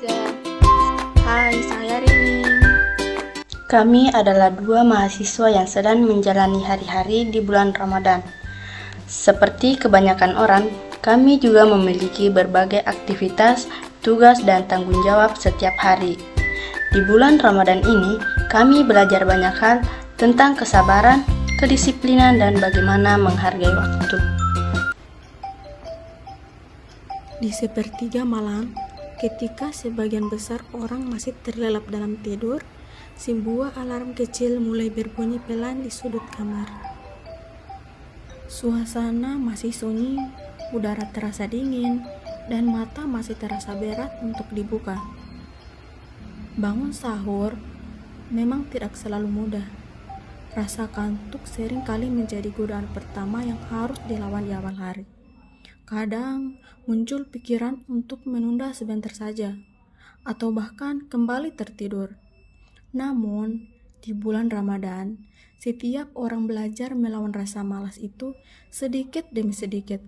Liza. Hai, saya Rini. Kami adalah dua mahasiswa yang sedang menjalani hari-hari di bulan Ramadan. Seperti kebanyakan orang, kami juga memiliki berbagai aktivitas, tugas, dan tanggung jawab setiap hari. Di bulan Ramadan ini, kami belajar banyak hal tentang kesabaran, kedisiplinan, dan bagaimana menghargai waktu. Di sepertiga malam, ketika sebagian besar orang masih terlelap dalam tidur, sebuah alarm kecil mulai berbunyi pelan di sudut kamar. Suasana masih sunyi, udara terasa dingin, dan mata masih terasa berat untuk dibuka. Bangun sahur memang tidak selalu mudah. Rasa kantuk sering kali menjadi godaan pertama yang harus dilawan di awal hari. Kadang muncul pikiran untuk menunda sebentar saja, atau bahkan kembali tertidur. Namun, di bulan Ramadan, setiap orang belajar melawan rasa malas itu sedikit demi sedikit.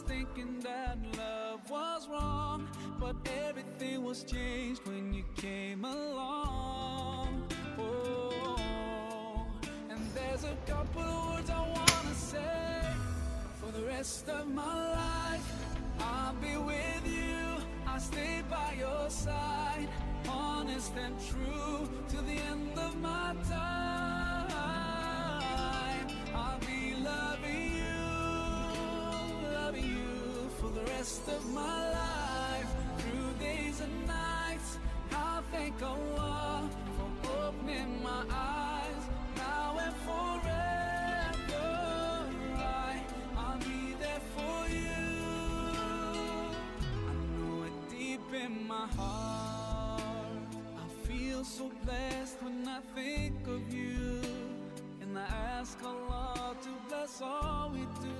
Thinking that love was wrong, but everything was changed when you came along. Oh, and there's a couple words I wanna say. For the rest of my life, I'll be with you. I'll stay by your side, honest and true to the end of my time. I'll be loving you for the rest of my life, through days and nights. I'll thank Allah for opening my eyes, now and forever. I'll be there for you. I know it deep in my heart. I feel so blessed when I think of you, and I ask Allah to bless all we do.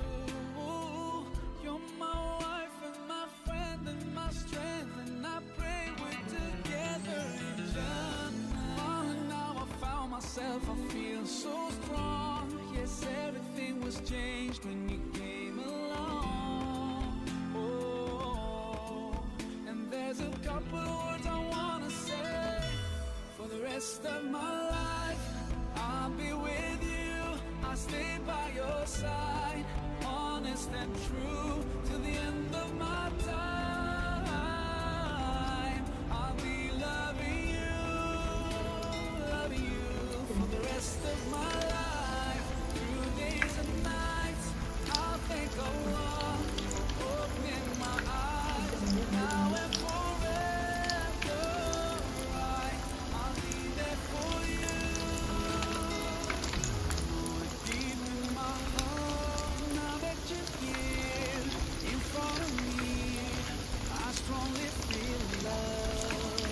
You're my wife and my friend and my strength, and I pray we're together in Jannah. Oh, now I found myself, I feel so strong. Yes, everything was changed when you came along. Oh, and there's a couple words I wanna say. For the rest of my life, I'll be with you. I'll stay by your side, honest and true to the end of my time. I'll be loving you for the rest of my life, through days and nights. I'll thank Allah for opening my eyes, now and forever. I'll be there for you. Deep in my heart, now that you're here in front of me, I strongly feel love,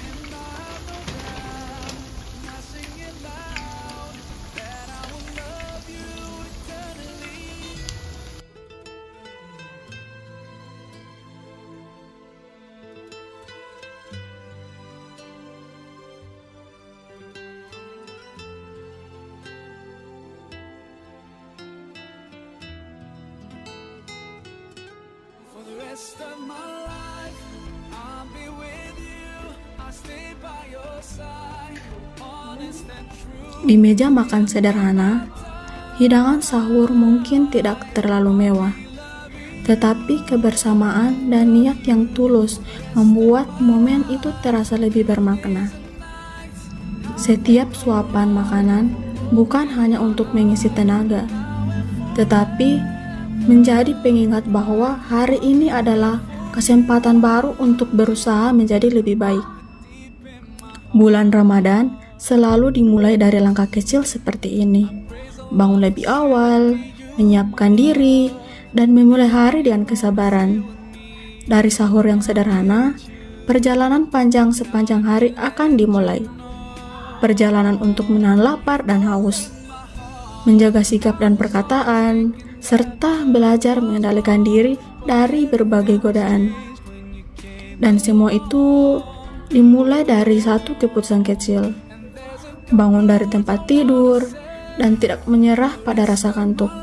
and I have no doubt, and I sing it loud, that I will love you eternally. For the rest of my life, I'll be with you. I'll stay by your side, honest and true. Di meja makan sederhana, hidangan sahur mungkin tidak terlalu mewah, tetapi kebersamaan dan niat yang tulus membuat momen itu terasa lebih bermakna. Setiap suapan makanan bukan hanya untuk mengisi tenaga, tetapi menjadi pengingat bahwa hari ini adalah kesempatan baru untuk berusaha menjadi lebih baik. Bulan Ramadan selalu dimulai dari langkah kecil seperti ini. Bangun lebih awal, menyiapkan diri, dan memulai hari dengan kesabaran. Dari sahur yang sederhana, perjalanan panjang sepanjang hari akan dimulai. Perjalanan untuk menahan lapar dan haus, menjaga sikap dan perkataan, serta belajar mengendalikan diri dari berbagai godaan. Dan semua itu dimulai dari satu keputusan kecil, bangun dari tempat tidur, dan tidak menyerah pada rasa kantuk.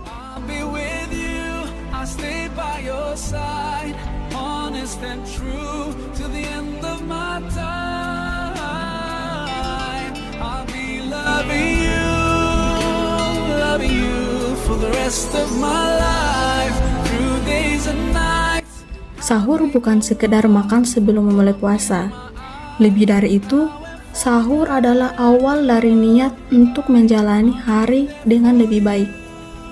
I'll be with you, I'll stay by your side, honest and true to the end of my time. I'll be loving you for the rest of my life, through days and nights. Sahur bukan sekedar makan sebelum memulai puasa. Lebih dari itu, sahur adalah awal dari niat untuk menjalani hari dengan lebih baik.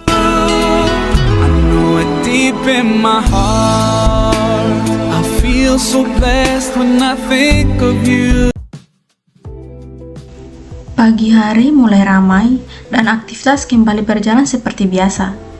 I know it deep in my heart, I feel so blessed when I think of you. Pagi hari mulai ramai dan aktivitas kembali berjalan seperti biasa.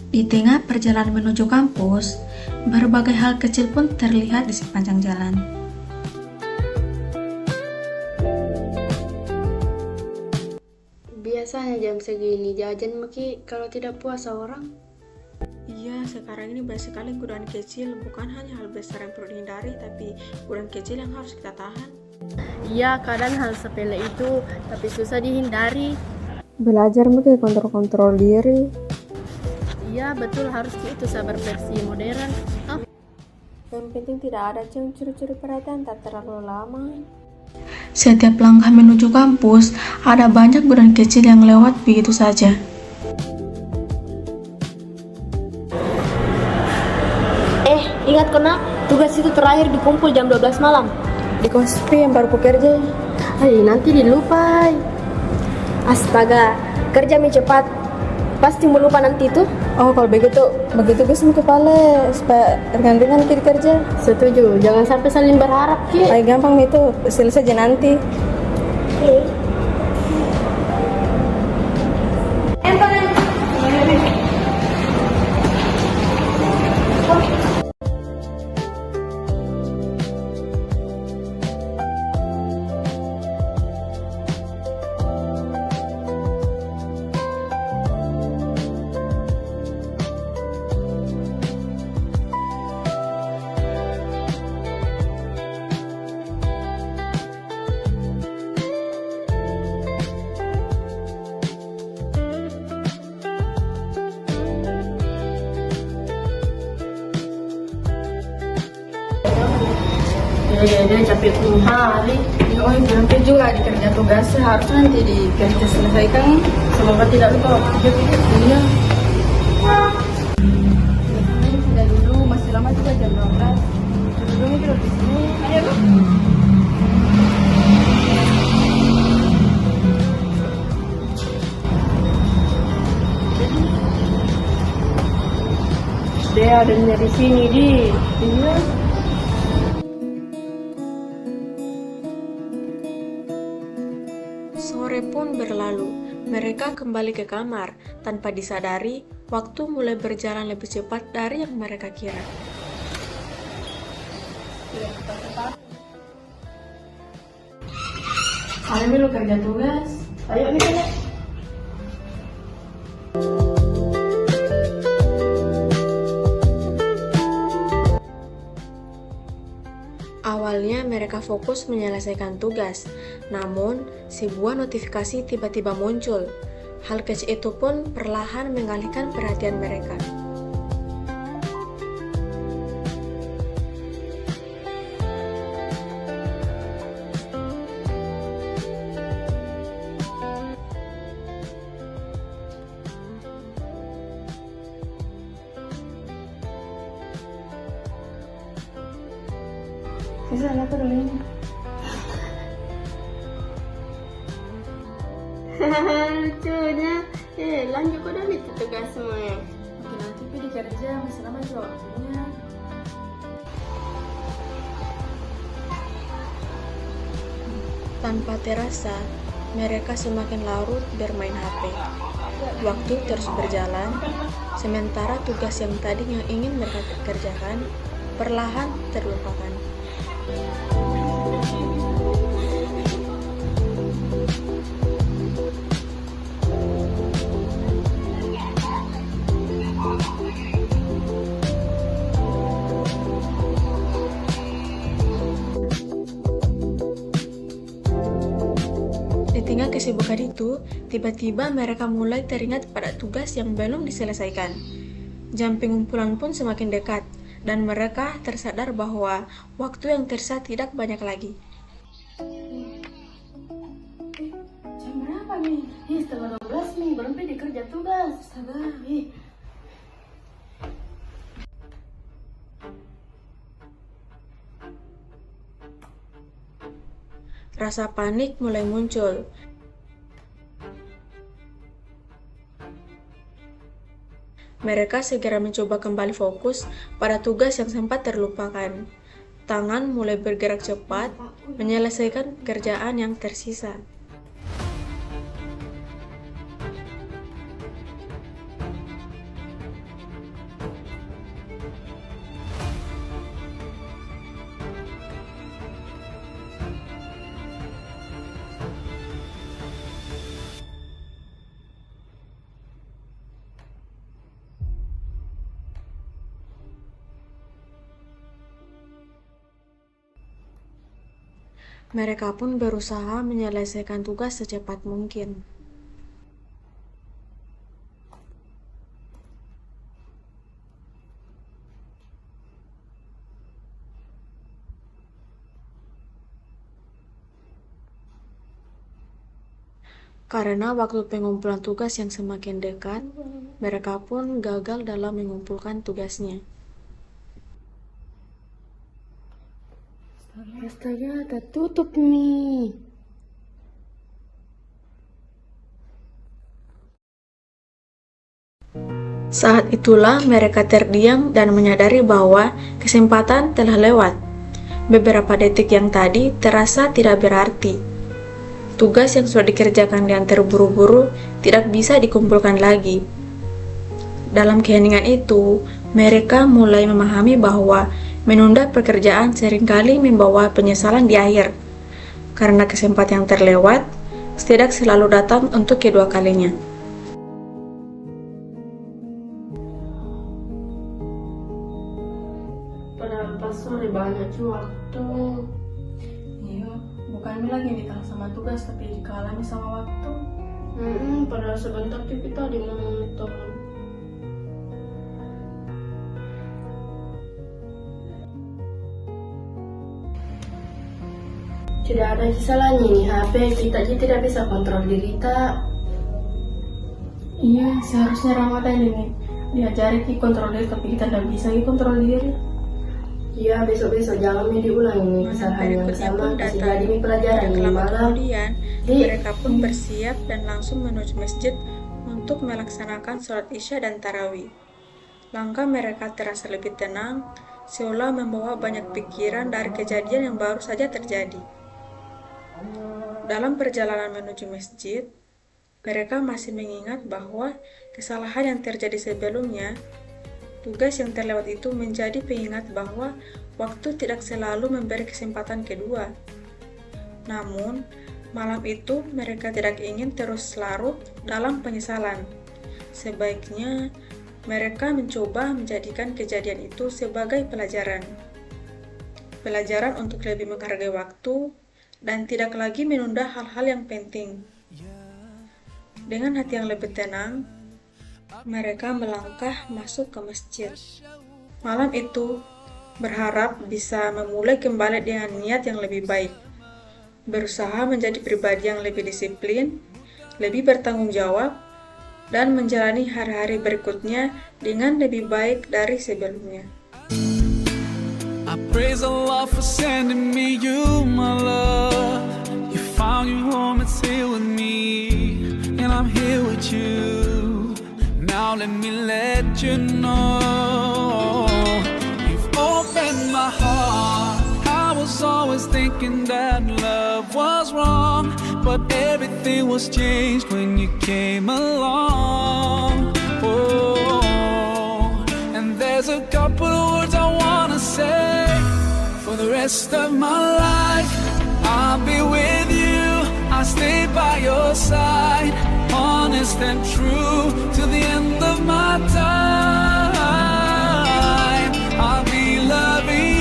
Di tengah perjalanan menuju kampus, berbagai hal kecil pun terlihat di sepanjang jalan. Biasanya jam segini jajan Maki kalau tidak puasa orang. Iya, sekarang ini banyak sekali godaan kecil, bukan hanya hal besar yang perlu dihindari, tapi godaan kecil yang harus kita tahan. Iya, kadang hal sepele itu tapi susah dihindari. Belajar Maki kontrol diri. Iya, betul, harus itu sabar versi modern. Yang penting tidak ada yang curi-curi perhatian, tak terlalu lama. Setiap langkah menuju kampus, ada banyak godaan kecil yang lewat begitu saja. Ingat kena, tugas itu terakhir dikumpul jam 12 malam. Di kospi yang baru bekerja. Nanti dilupai. Astaga, kerja cepat. Pasti mau lupa nanti itu. Oh, kalau begitu guys kepala supaya ringan-ringan kita kerja. Setuju, jangan sampai saling berharap Ki. Gampang itu, selesai aja nanti. Dia capek hari. Nanti juga di kerja tugasnya harusnya nanti di kerja selesaikan. Semoga tidak lupa waktu kerja. Iya. Sudah dulu, masih lama juga jam 12. Dulu mikir di sini. Ayo. Dia ada di sini di. Iya. Sore pun berlalu, mereka kembali ke kamar. Tanpa disadari, waktu mulai berjalan lebih cepat dari yang mereka kira. Ayo dulu kerja tugas. Ayo nih kerja. Awalnya mereka fokus menyelesaikan tugas, namun sebuah notifikasi tiba-tiba muncul. Hal kecil itu pun perlahan mengalihkan perhatian mereka. Bisa lihat dulu ini. Lucunya. Lanjut kok dulu itu tugas semua. Nanti di kerja masih lama juga waktunya. Tanpa terasa, mereka semakin larut bermain HP. Waktu terus berjalan, sementara tugas yang tadinya ingin mereka kerjakan perlahan terlupakan. Di tengah kesibukan itu, tiba-tiba mereka mulai teringat pada tugas yang belum diselesaikan. Jam pengumpulan pun semakin dekat, dan mereka tersadar bahwa waktu yang tersisa tidak banyak lagi. Jam berapa nih? Setengah 12 nih, belum pergi kerja tugas. Astaga, Rasa panik mulai muncul. Mereka segera mencoba kembali fokus pada tugas yang sempat terlupakan. Tangan mulai bergerak cepat, menyelesaikan pekerjaan yang tersisa. Mereka pun berusaha menyelesaikan tugas secepat mungkin. Karena waktu pengumpulan tugas yang semakin dekat, mereka pun gagal dalam mengumpulkan tugasnya. astaga, tertutup nih. Saat itulah mereka terdiam dan menyadari bahwa kesempatan telah lewat. Beberapa detik yang tadi terasa tidak berarti. Tugas yang sudah dikerjakan dengan terburu-buru tidak bisa dikumpulkan lagi. Dalam keheningan itu, mereka mulai memahami bahwa menunda pekerjaan seringkali membawa penyesalan di akhir. Karena kesempatan yang terlewat tidak selalu datang untuk kedua kalinya. Padahal pas sore banyak waktu. Iya, bukannya lagi ditahan sama tugas tapi dikalami sama waktu. Padahal sebentar kita di monitor. Tidak ada salahnya nih HP kita aja tidak bisa kontrol diri kita. Iya, seharusnya Ramadan ini diajari kontrol diri tapi kita tidak bisa kontrol diri. Iya, besok-besok jangan diulang ini kesalahan yang sama. Kasih jadi ini pelajaran ini malam. Kemudian, mereka pun bersiap dan langsung menuju masjid untuk melaksanakan sholat Isya dan Tarawih. Langkah mereka terasa lebih tenang, seolah membawa banyak pikiran dari kejadian yang baru saja terjadi. Dalam perjalanan menuju masjid, mereka masih mengingat bahwa kesalahan yang terjadi sebelumnya. Tugas yang terlewat itu menjadi pengingat bahwa waktu tidak selalu memberi kesempatan kedua. Namun, malam itu mereka tidak ingin terus larut dalam penyesalan. Sebaiknya, mereka mencoba menjadikan kejadian itu sebagai pelajaran. Pelajaran untuk lebih menghargai waktu dan tidak lagi menunda hal-hal yang penting. Dengan hati yang lebih tenang, mereka melangkah masuk ke masjid. Malam itu, berharap bisa memulai kembali dengan niat yang lebih baik. Berusaha menjadi pribadi yang lebih disiplin, lebih bertanggung jawab, dan menjalani hari-hari berikutnya dengan lebih baik dari sebelumnya. I praise Allah for sending me you, my love. You found your home, it's here with me, and I'm here with you. Now let me let you know, you've opened my heart. I was always thinking that love was wrong, but everything was changed when you came along. rest of my life. I'll be with you, I'll stay by your side, honest and true to the end of my time. I'll be loving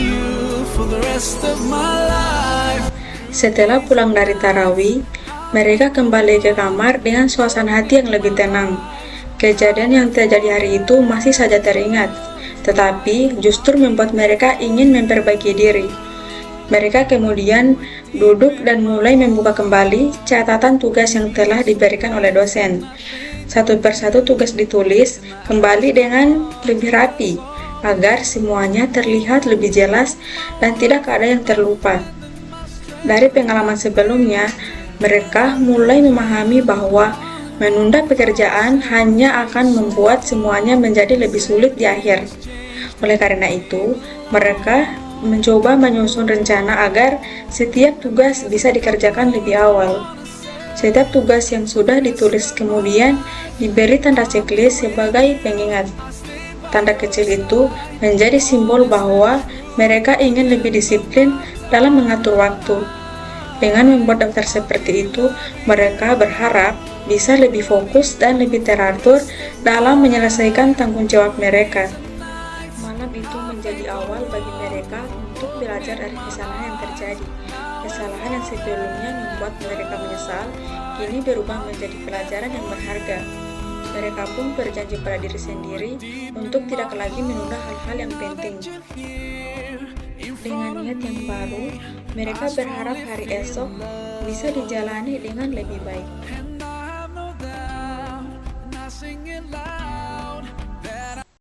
you for the rest of my life. Setelah pulang dari tarawih, mereka kembali ke kamar dengan suasana hati yang lebih tenang. Kejadian yang terjadi hari itu masih saja teringat, tetapi justru membuat mereka ingin memperbaiki diri. Mereka kemudian duduk dan mulai membuka kembali catatan tugas yang telah diberikan oleh dosen. Satu persatu tugas ditulis kembali dengan lebih rapi, agar semuanya terlihat lebih jelas dan tidak ada yang terlupa. Dari pengalaman sebelumnya, mereka mulai memahami bahwa menunda pekerjaan hanya akan membuat semuanya menjadi lebih sulit di akhir. Oleh karena itu, mereka mencoba menyusun rencana agar setiap tugas bisa dikerjakan lebih awal. Setiap tugas yang sudah ditulis kemudian diberi tanda checklist sebagai pengingat. Tanda kecil itu menjadi simbol bahwa mereka ingin lebih disiplin dalam mengatur waktu. Dengan membuat daftar seperti itu, mereka berharap bisa lebih fokus dan lebih teratur dalam menyelesaikan tanggung jawab mereka. Malam itu menjadi awal bagi mereka untuk belajar dari kesalahan yang terjadi. Kesalahan yang sebelumnya membuat mereka menyesal, kini berubah menjadi pelajaran yang berharga. Mereka pun berjanji pada diri sendiri untuk tidak lagi menunda hal-hal yang penting. Dengan niat yang baru, mereka berharap hari esok bisa dijalani dengan lebih baik. And I have no doubt, and I sing it loud.